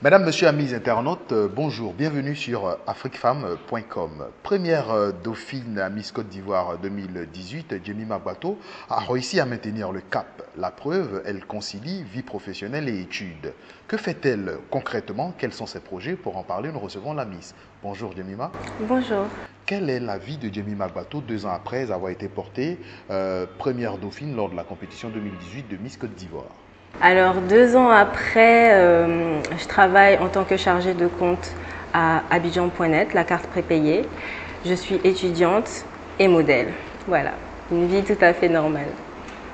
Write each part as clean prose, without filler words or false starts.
Mesdames, Messieurs, amis internautes, bonjour, bienvenue sur afriquefemme.com. Première dauphine à Miss Côte d'Ivoire 2018, Jemima Gbato a réussi à maintenir le cap. La preuve, elle concilie vie professionnelle et études. Que fait-elle concrètement? Quels sont ses projets? Pour en parler, nous recevons la Miss. Bonjour Jemima. Bonjour. Quelle est la vie de Jemima Gbato 2 ans après avoir été portée première dauphine lors de la compétition 2018 de Miss Côte d'Ivoire? Alors 2 ans après, je travaille en tant que chargée de compte à Abidjan.net, la carte prépayée. Je suis étudiante et modèle. Voilà, une vie tout à fait normale.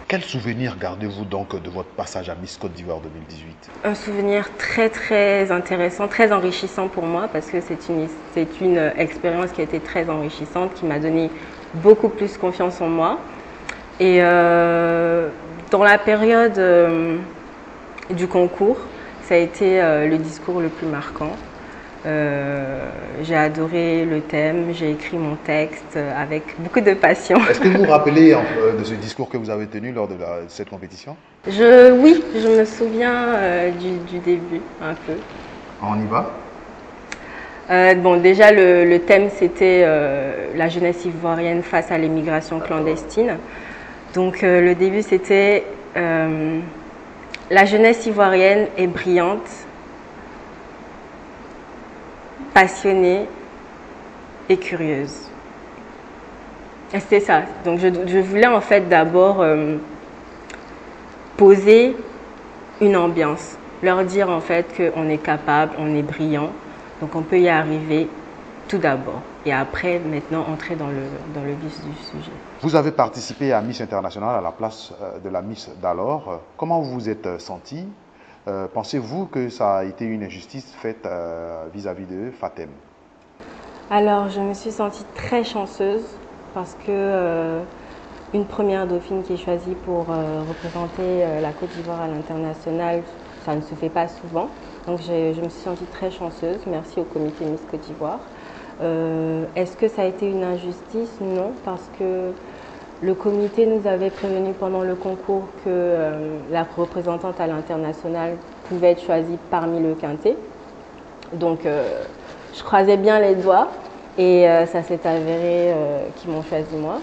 Quel souvenir gardez-vous donc de votre passage à Miss Côte d'Ivoire 2018? Un souvenir très intéressant, très enrichissant pour moi parce que c'est une expérience qui a été très enrichissante, qui m'a donné beaucoup plus confiance en moi. Et dans la période du concours, ça a été le discours le plus marquant. J'ai adoré le thème, j'ai écrit mon texte avec beaucoup de passion. Est-ce que vous vous rappelez de ce discours que vous avez tenu lors de cette compétition? Oui, je me souviens du début un peu. On y va? Bon, déjà, le thème, c'était la jeunesse ivoirienne face à l'immigration clandestine. Donc, le début, c'était la jeunesse ivoirienne est brillante, passionnée et curieuse. Et c'était ça. Donc, je voulais en fait d'abord poser une ambiance, leur dire en fait qu'on est capable, on est brillant, donc on peut y arriver tout d'abord. Et après, maintenant, entrer dans le vif du sujet. Vous avez participé à Miss International à la place de la Miss d'alors. Comment vous vous êtes sentie? Pensez-vous que ça a été une injustice faite vis-à-vis de Fatem? Alors, je me suis sentie très chanceuse parce que une première dauphine qui est choisie pour représenter la Côte d'Ivoire à l'international, ça ne se fait pas souvent. Donc, je me suis sentie très chanceuse. Merci au comité Miss Côte d'Ivoire. Est-ce que ça a été une injustice? Non, parce que le comité nous avait prévenu pendant le concours que la représentante à l'international pouvait être choisie parmi le quintet. Donc, je croisais bien les doigts et ça s'est avéré qu'ils m'ont choisi moi.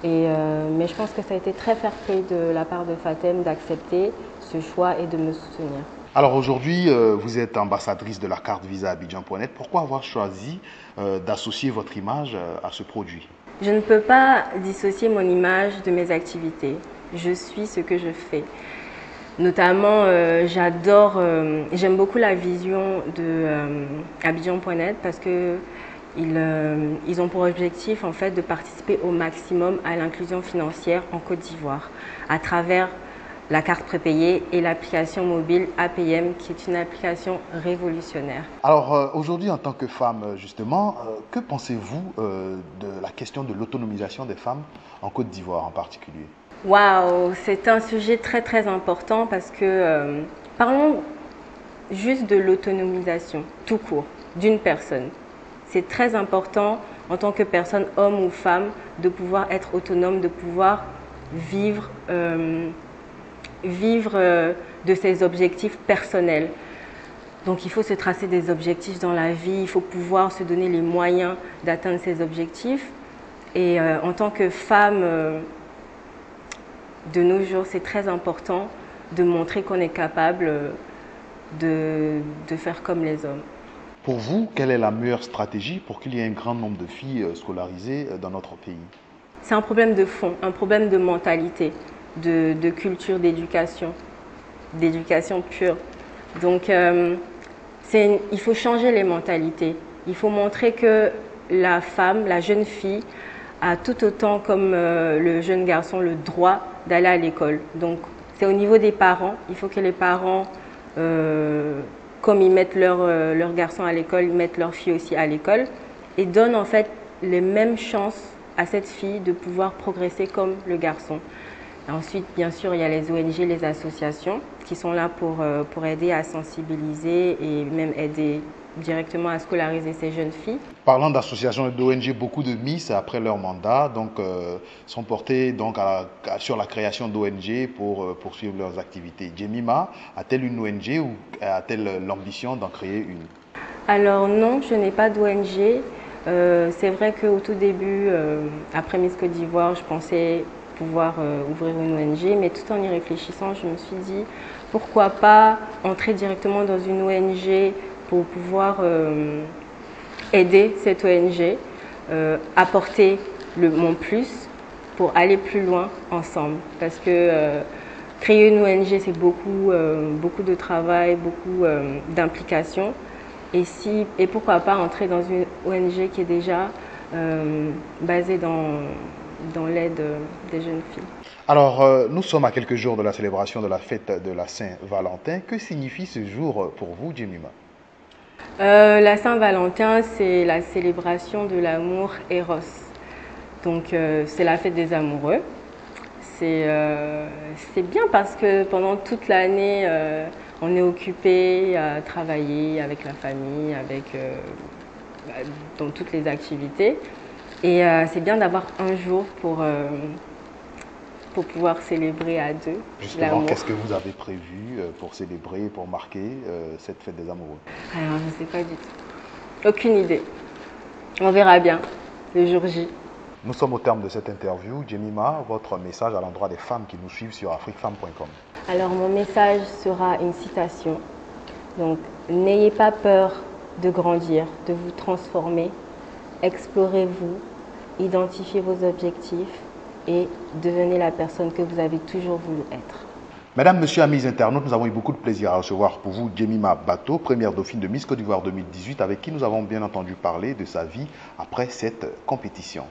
Mais je pense que ça a été très fair-play de la part de Fatem d'accepter ce choix et de me soutenir. Alors aujourd'hui, vous êtes ambassadrice de la carte Visa Abidjan.net. Pourquoi avoir choisi d'associer votre image à ce produit? Je ne peux pas dissocier mon image de mes activités. Je suis ce que je fais. Notamment, j'aime beaucoup la vision de Abidjan.net parce que ils ont pour objectif en fait de participer au maximum à l'inclusion financière en Côte d'Ivoire à travers la carte prépayée et l'application mobile APM qui est une application révolutionnaire. Alors aujourd'hui en tant que femme justement, que pensez-vous de la question de l'autonomisation des femmes en Côte d'Ivoire en particulier? Waouh, c'est un sujet très important parce que parlons juste de l'autonomisation tout court d'une personne. C'est très important en tant que personne, homme ou femme, de pouvoir être autonome, de pouvoir vivre de ses objectifs personnels. Donc il faut se tracer des objectifs dans la vie, il faut pouvoir se donner les moyens d'atteindre ces objectifs. Et en tant que femme, de nos jours, c'est très important de montrer qu'on est capable de faire comme les hommes. Pour vous, quelle est la meilleure stratégie pour qu'il y ait un grand nombre de filles scolarisées dans notre pays? C'est un problème de fond, un problème de mentalité, de culture, d'éducation pure. Donc, il faut changer les mentalités. Il faut montrer que la femme, la jeune fille, a tout autant comme le jeune garçon le droit d'aller à l'école. Donc, c'est au niveau des parents. Il faut que les parents, comme ils mettent leur garçon à l'école, ils mettent leur fille aussi à l'école et donnent en fait les mêmes chances à cette fille de pouvoir progresser comme le garçon. Et ensuite, bien sûr, il y a les ONG, les associations qui sont là pour aider à sensibiliser et même aider directement à scolariser ces jeunes filles. Parlant d'associations et d'ONG, beaucoup de Miss, après leur mandat, sont portées sur la création d'ONG pour poursuivre leurs activités. Jemima a-t-elle une ONG ou a-t-elle l'ambition d'en créer une? Alors non, je n'ai pas d'ONG. C'est vrai qu'au tout début, après Miss Côte d'Ivoire, je pensais pouvoir ouvrir une ONG, mais tout en y réfléchissant, je me suis dit pourquoi pas entrer directement dans une ONG pour pouvoir aider cette ONG, apporter mon plus pour aller plus loin ensemble. Parce que créer une ONG, c'est beaucoup de travail, beaucoup d'implication. Et pourquoi pas entrer dans une ONG qui est déjà basée dans l'aide des jeunes filles. Alors, nous sommes à quelques jours de la célébration de la fête de la Saint-Valentin. Que signifie ce jour pour vous, Jemima? La Saint-Valentin, c'est la célébration de l'amour Eros. Donc, c'est la fête des amoureux. C'est bien parce que pendant toute l'année, on est occupé à travailler avec la famille, dans toutes les activités. Et c'est bien d'avoir un jour pour pouvoir célébrer à deux. Justement, qu'est-ce que vous avez prévu pour célébrer, pour marquer cette fête des amoureux? Alors, je ne sais pas du tout. Aucune idée. On verra bien le jour J. Nous sommes au terme de cette interview. Jemima, votre message à l'endroit des femmes qui nous suivent sur afriquefemme.com. Alors, mon message sera une citation. Donc, n'ayez pas peur de grandir, de vous transformer. Explorez-vous, identifiez vos objectifs et devenez la personne que vous avez toujours voulu être. Mesdames, Messieurs, amis internautes, nous avons eu beaucoup de plaisir à recevoir pour vous Jemima Bato, première dauphine de Miss Côte d'Ivoire 2018, avec qui nous avons bien entendu parler de sa vie après cette compétition.